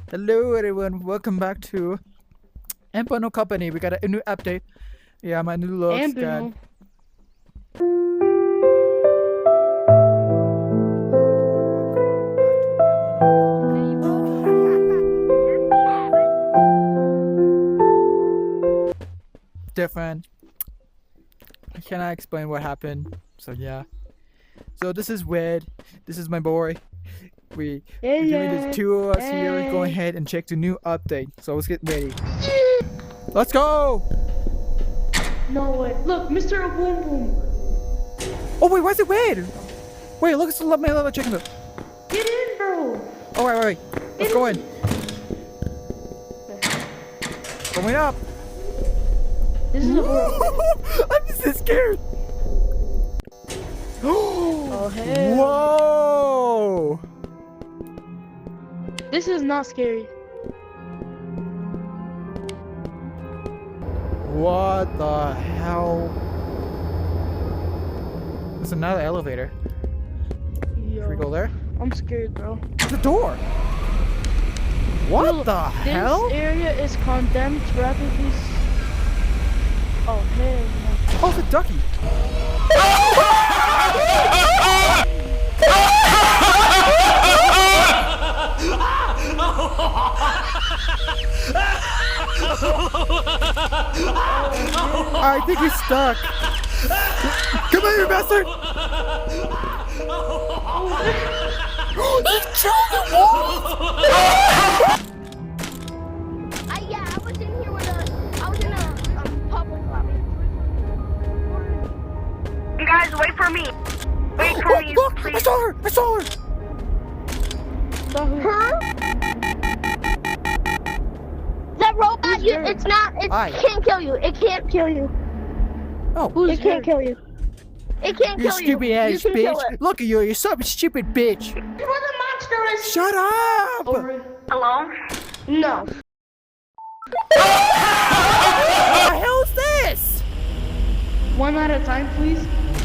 Hello everyone, welcome back to Empano Company. We got a new update. Yeah, my new looks. Ambuno. Different. Can I explain what happened? So yeah. So this is Wed. This is my boy. We there's two of us here. Go ahead and check the new update. So let's get ready. Let's go! No way. Look, Mr. Boom Boom. Oh wait, why is it Wed? Wait, look at the my little chicken. Get in, bro. Oh wait. Let's go in. Going up. This is a horror. I'm so scared. Oh hell. Whoa! This is not scary. What the hell? There's another elevator. Yo, Should we go there? I'm scared, bro. The door. What Bro, the hell? This area is condemned to rapidly. Oh hell no. Oh, the ducky. I think he's stuck. Come here, bastard! He killed the wolf! Yeah, I was in here with I was in a public lobby. Guys, wait for me. Wait for me, Look! please. I saw her! Huh? That robot, it's not, it can't kill you. It can't kill you. Oh, It can't kill you. It can't you kill you. stupid ass You can kill bitch! it. Look at you, you're so stupid bitch! Where the monster is. Shut up! Hello? No. What the hell is this? One at a time, please.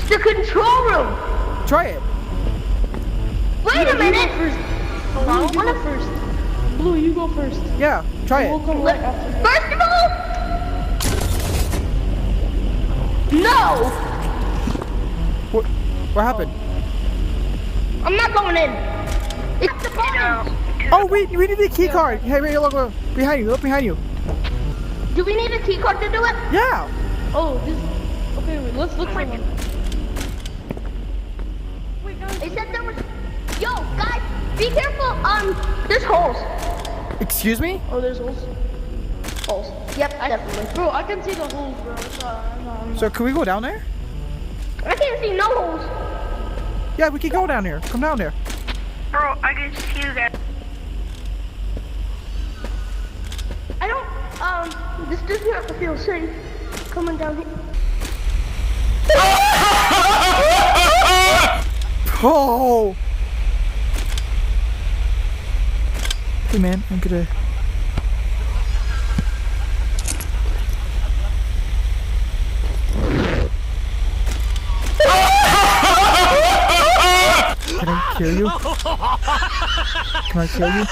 The control room. Try it. Wait a You go minute. first. Blue, you go first. Blue, you go first. Yeah, try We'll it. come right after. First of all, no. What happened? I'm not going in. It's the buttons. Oh, we need a key card. Hey, wait, look behind you. Look behind you. Do we need a key card to do it? Yeah. Oh, this. Okay, wait, let's look for one. They said there was. Yo, guys, be careful. There's holes. Excuse me? Oh, there's holes. Holes. Yep, definitely. Bro, I can see the holes, bro. I'm not. So can we go down there? I can't see no holes. Yeah, we can go down here. Come down there. Bro, I can see you guys. I don't. This doesn't have to feel safe. Coming down here. Oh! Hey man, I'm gonna... Can I kill you? Can I kill you?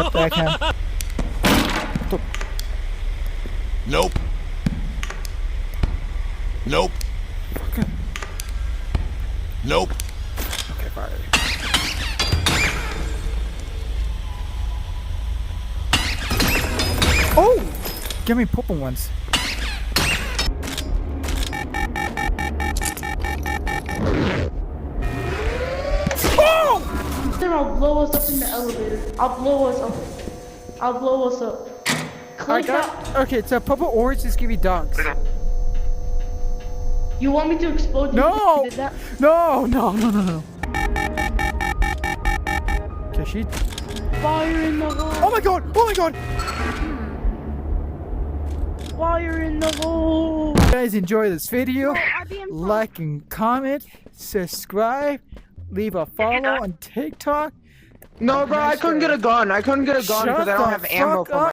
Yep, I can. Nope. Nope. Okay. Nope. Okay, fine. Oh! Give me purple ones. Oh! Then I'll blow us up in the elevator. I'll blow us up. I Click got. that. Okay, so purple orange just give you dogs. You want me to explode you? No! You did that? No! Okay, she. Fire in the hole. Oh my god! Oh my god! Fire in the hole. If you guys enjoy this video, I'd be in like and comment, subscribe, leave a follow on TikTok. No, bro, I couldn't get a gun. I couldn't get a gun Shut because I don't the have ammo fuck for my. up.